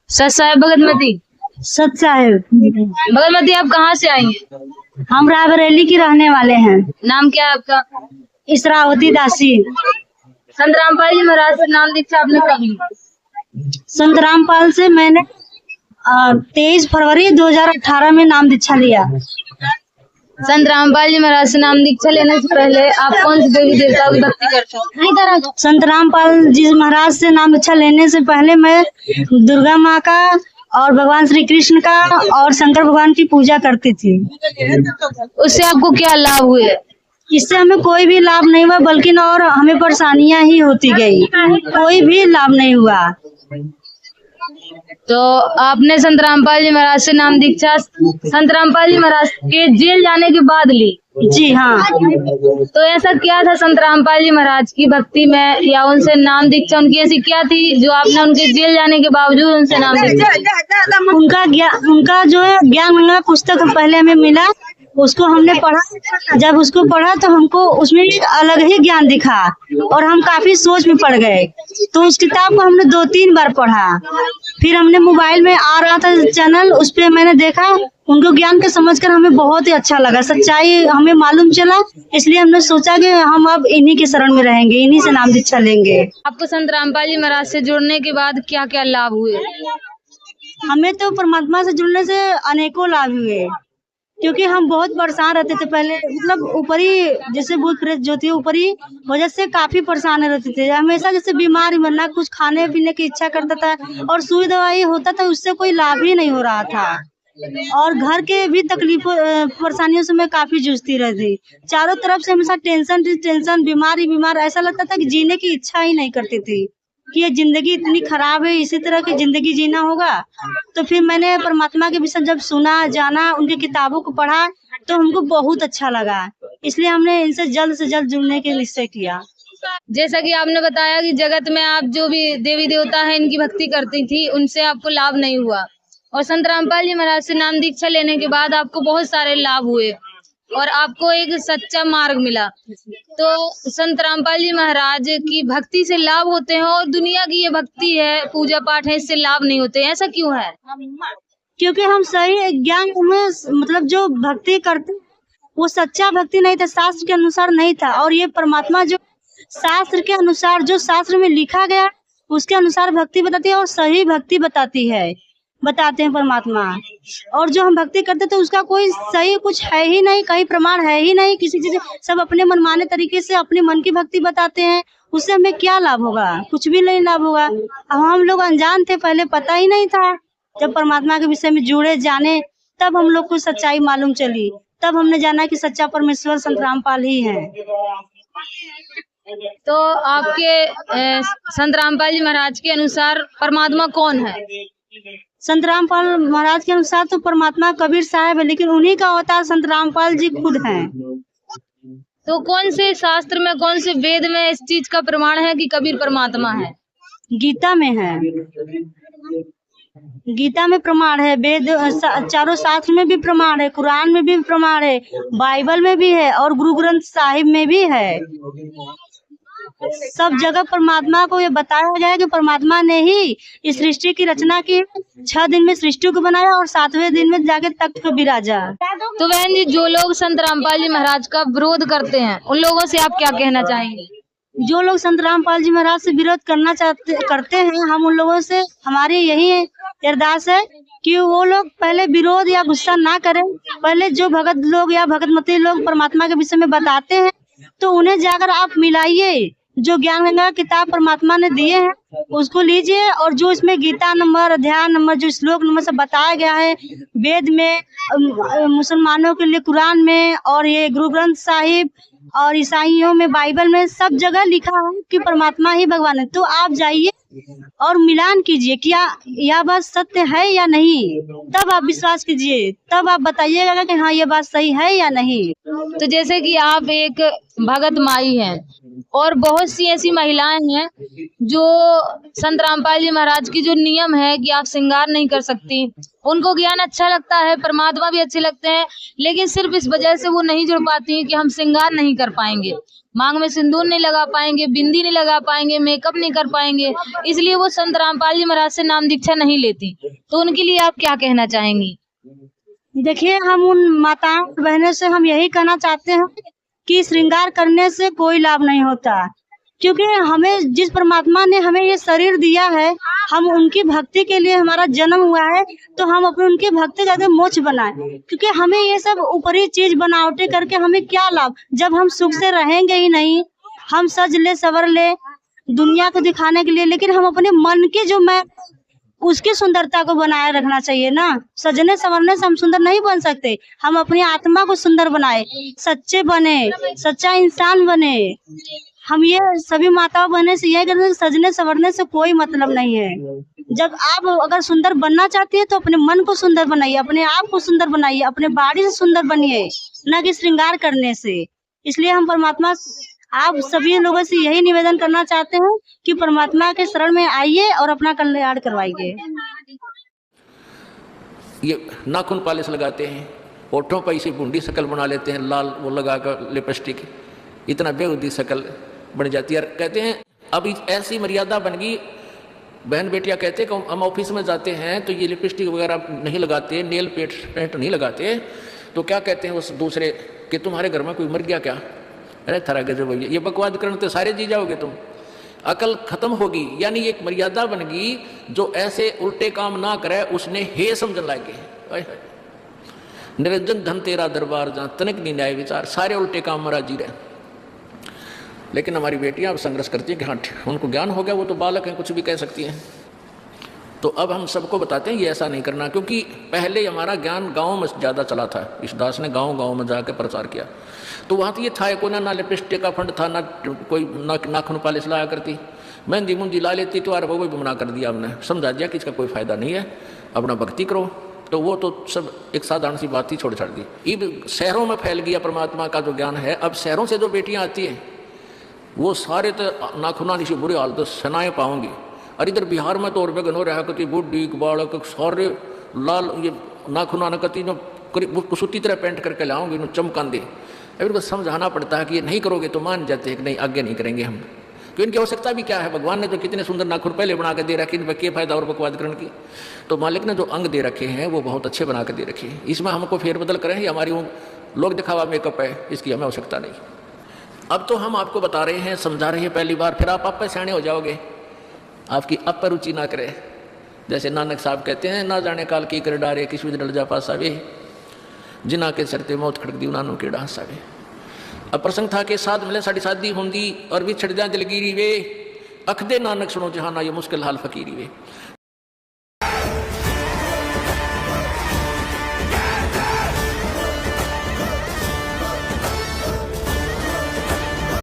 सच साहेब भगतमती। सच साहेब। भगतमती, आप कहाँ से आई हैं? हम रायबरेली की रहने वाले हैं। नाम क्या है आपका? इसरावती दासी। संत रामपाल जी महाराज से नाम दीक्षा आपने कब ली? संत रामपाल से मैंने 23 फरवरी 2018 में नाम दीक्षा लिया। संत रामपाल जी महाराज से नाम दीक्षा लेने से पहले आप कौन से देवी देवताओं की भक्ति करते हो? संत रामपाल जी महाराज से नाम दीक्षा लेने से पहले मैं दुर्गा माँ का और भगवान श्री कृष्ण का और शंकर भगवान की पूजा करती थी। उससे आपको क्या लाभ हुए? इससे हमें कोई भी लाभ नहीं हुआ, बल्कि और हमें परेशानियां ही होती गई, कोई भी लाभ नहीं हुआ। तो आपने संत रामपाल जी महाराज से नाम दीक्षा संत रामपाल जी महाराज के जेल जाने के बाद ली? जी हाँ। तो ऐसा क्या था संत रामपाल जी महाराज की भक्ति में या उनसे नाम दीक्षा उनकी ऐसी क्या थी जो आपने उनके जेल जाने के बावजूद उनसे नाम दीक्षा? उनका जो है ज्ञान गंगा पुस्तक पहले हमें मिला, उसको हमने पढ़ा। जब उसको पढ़ा तो हमको उसमें एक अलग ही ज्ञान दिखा और हम काफी सोच में पड़ गए। तो उस किताब को हमने 2-3 बार पढ़ा। फिर हमने मोबाइल में आ रहा था चैनल, उस पे मैंने देखा, उनको ज्ञान के समझकर हमें बहुत ही अच्छा लगा, सच्चाई हमें मालूम चला। इसलिए हमने सोचा कि हम अब इन्हीं के शरण में रहेंगे, इन्हीं से नाम दीक्षा लेंगे। आपको संत रामपाल जी महाराज से जुड़ने के बाद क्या क्या लाभ हुए? हमें तो परमात्मा से जुड़ने से अनेकों लाभ हुए, क्योंकि हम बहुत परेशान रहते थे पहले, मतलब ऊपरी जैसे भूत प्रेत जो थी ऊपरी वजह से काफी परेशान रहते थे। हमेशा जैसे बीमार बनना, कुछ खाने पीने की इच्छा करता था और सुई दवाई होता था, उससे कोई लाभ ही नहीं हो रहा था। और घर के भी तकलीफों परेशानियों से मैं काफी जूझती रहती। चारों तरफ से हमेशा टेंशन, बीमार, ऐसा लगता था कि जीने की इच्छा ही नहीं करती थी कि ये जिंदगी इतनी खराब है, इसी तरह की जिंदगी जीना होगा। तो फिर मैंने परमात्मा के विषय जब सुना, जाना, उनकी किताबों को पढ़ा तो हमको बहुत अच्छा लगा। इसलिए हमने इनसे जल्द से जल्द जुड़ने के निश्चय किया। जैसा कि आपने बताया कि जगत में आप जो भी देवी देवता है इनकी भक्ति करती थी, उनसे आपको लाभ नहीं हुआ, और संत रामपाल जी महाराज से नाम दीक्षा लेने के बाद आपको बहुत सारे लाभ हुए और आपको एक सच्चा मार्ग मिला। तो संत रामपाल जी महाराज की भक्ति से लाभ होते हैं और दुनिया की ये भक्ति है, पूजा पाठ है, इससे लाभ नहीं होते, ऐसा क्यों है? क्योंकि हम सही ज्ञान में, मतलब जो भक्ति करते वो सच्चा भक्ति नहीं था, शास्त्र के अनुसार नहीं था। और ये परमात्मा जो शास्त्र के अनुसार, जो शास्त्र में लिखा गया उसके अनुसार भक्ति बताती है और सही भक्ति बताते हैं परमात्मा। और जो हम भक्ति करते थे उसका कोई सही कुछ है ही नहीं, कहीं प्रमाण है ही नहीं किसी चीज। सब अपने मनमाने तरीके से अपने मन की भक्ति बताते हैं, उससे हमें क्या लाभ होगा? कुछ भी नहीं लाभ होगा। अब हम लोग अनजान थे, पहले पता ही नहीं था। जब परमात्मा के विषय में जुड़े, जाने, तब हम लोग को सच्चाई मालूम चली, तब हमने जाना कि सच्चा परमेश्वर संत रामपाल ही है। तो आपके संत रामपाल जी महाराज के अनुसार परमात्मा कौन है? संत रामपाल महाराज के अनुसार तो परमात्मा कबीर साहब है, लेकिन उन्हीं का अवतार संत रामपाल जी खुद हैं। तो कौन से शास्त्र में, कौन से वेद में इस चीज का प्रमाण है कि कबीर परमात्मा है? गीता में है, गीता में प्रमाण है, वेद चारों शास्त्र में भी प्रमाण है, कुरान में भी प्रमाण है, बाइबल में भी है और गुरु ग्रंथ साहिब में भी है। सब जगह परमात्मा को ये बताया गया है कि परमात्मा ने ही इस सृष्टि की रचना की, 6 दिन में सृष्टि को बनाया और 7वें दिन में जाके तख्त को बिराजा। तो बहन जी, जो लोग संत रामपाल जी महाराज का विरोध करते हैं उन लोगों से आप क्या कहना चाहेंगे? जो लोग संत रामपाल जी महाराज से विरोध करते हैं, हम उन लोगों से, हमारी यही अरदास है कि वो लोग पहले विरोध या गुस्सा ना करें। पहले जो भगत लोग या भगतमती लोग परमात्मा के विषय में बताते हैं तो उन्हें जाकर आप मिलाइए। जो ज्ञान गंगा किताब परमात्मा ने दिए हैं उसको लीजिए, और जो इसमें गीता नंबर, अध्याय नंबर, जो श्लोक नंबर सब बताया गया है वेद में, मुसलमानों के लिए कुरान में, और ये गुरु ग्रंथ साहिब और ईसाइयों में बाइबल में, सब जगह लिखा है कि परमात्मा ही भगवान है। तो आप जाइए और मिलान कीजिए क्या यह बात सत्य है या नहीं, तब आप विश्वास कीजिए, तब आप बताइएगा कि हाँ ये बात सही है या नहीं। तो जैसे कि आप एक भगत माई हैं और बहुत सी ऐसी महिलाएं हैं जो संत रामपाल जी महाराज की जो नियम है कि आप श्रृंगार नहीं कर सकती, उनको ज्ञान अच्छा लगता है, परमात्मा भी अच्छे लगते हैं, लेकिन सिर्फ इस वजह से वो नहीं जुड़ पाती हैं कि हम श्रृंगार नहीं कर पाएंगे। मांग में सिंदूर नहीं लगा पाएंगे, बिंदी नहीं लगा पाएंगे, मेकअप नहीं कर पाएंगे, इसलिए वो संत रामपाल जी महाराज से नाम दीक्षा नहीं लेती। तो उनके लिए आप क्या कहना चाहेंगी? देखिए, हम उन माताओं बहनों से हम यही कहना चाहते हैं कि श्रृंगार करने से कोई लाभ नहीं होता, क्योंकि हमें जिस परमात्मा ने हमें ये शरीर दिया है, हम उनकी भक्ति के लिए हमारा जन्म हुआ है, तो हम अपने उनकी भक्ति करके मोक्ष बनाए। क्योंकि हमें ये सब ऊपरी चीज बनावटे करके हमें क्या लाभ, जब हम सुख से रहेंगे ही नहीं। हम सज ले सवर ले दुनिया को दिखाने के लिए, लेकिन हम अपने मन की जो मैं उसकी सुंदरता को बनाए रखना चाहिए ना। सजने संवरने से हम सुंदर नहीं बन सकते, हम अपनी आत्मा को सुंदर बनाए, सच्चे बने, सच्चा इंसान बने। हम ये सभी माताओं बहने से यही कहते हैं, सजने संवरने से कोई मतलब नहीं है। जब आप अगर सुंदर बनना चाहती है तो अपने मन को सुंदर बनाइए, अपने आप को सुंदर बनाइए, अपने बाड़ी से सुंदर बनिए, न कि श्रृंगार करने से। इसलिए हम परमात्मा आप सभी लोगों से यही निवेदन करना चाहते हैं कि परमात्मा के शरण में आइए और अपना कल्याण करवाइए। ये नाखून पॉलिश लगाते हैं, होठों पर इसी बूंदी शक्ल बना लेते हैं, लाल वो लगा कर लिपस्टिक, इतना बेहूदी शक्ल बन जाती है। कहते हैं अब ऐसी मर्यादा बन गई, बहन बेटियां कहते हैं कि हम ऑफिस में जाते हैं तो ये लिपस्टिक वगैरह नहीं लगाते, नेल पेंट नहीं लगाते, तो क्या कहते हैं उस दूसरे कि तुम्हारे घर में कोई मर गया क्या? अरे थरा गजब, ये बकवाद करने तो सारे जी जाओगे तुम, अकल खत्म होगी। यानी एक मर्यादा बन गई, जो ऐसे उल्टे काम ना करे उसने हे समझ लागे। निरंजन धन तेरा दरबार जहाँ तनिक नहीं न्याय विचार, सारे उल्टे काम महाराज जी रहे। लेकिन हमारी बेटियां अब संघर्ष करती हैं कि हाँ उनको ज्ञान हो गया, वो तो बालक हैं, कुछ भी कह सकती हैं। तो अब हम सबको बताते हैं ये ऐसा नहीं करना, क्योंकि पहले हमारा ज्ञान गाँव में ज़्यादा चला था। ईशदास ने गाँव में जाकर प्रचार किया, तो वहाँ तो ये था कोई ना लिपस्टिक का फंड था, ना कोई नाखून पॉलिश लाया करती, मेहंदी मुंदी ला लेती, तो यार वो भी मना कर दिया हमने, समझा दिया कि इसका कोई फ़ायदा नहीं है, अपना भक्ति करो। तो वो तो सब एक साधारण सी बात ही छोड़ छाड़ दी। अब शहरों में फैल गया परमात्मा का जो ज्ञान है। अब शहरों से जो बेटियाँ आती हैं वो सारे तो नाखुना से बुरी हालत सनाए पाऊंगी। और इधर बिहार में तो और बेगन हो रहा कति बुढ़ी बालक सारे लाल ये नाखुना नकती जो सूती तरह पेंट करके लाऊंगी, चमकान दे। अभी को समझाना पड़ता है कि ये नहीं करोगे तो मान जाते हैं कि नहीं आगे नहीं करेंगे हम, तो इनकी आवश्यकता भी क्या है। भगवान ने तो कितने सुंदर नाखून पहले बना के दे रखे, इनमें क्या फायदा और बकवाद करने की। तो मालिक ने जो अंग दे रखे हैं वो बहुत अच्छे बना के दे रखे हैं, इसमें हमको फेरबदल करें, हमारी लोग दिखावा मेकअप है, इसकी हमें आवश्यकता नहीं। अब तो हम आपको बता रहे हैं, समझा रहे हैं पहली बार, फिर आप पे सियाणे हो जाओगे, आपकी अब पर रुचि ना करे। जैसे नानक साहब कहते हैं, ना जाने काल की कर डारे किस विध डल जा पास आवे, जिना के सरते मौत खड़क दी उन्होंने के डांस आवे। अब प्रसंग था कि साथ मिले साड़ी शादी होंगी और भी छड़ जा दिलगिरी वे, अख दे नानक सुनो जहाना ये मुश्किल हाल फकीरी वे।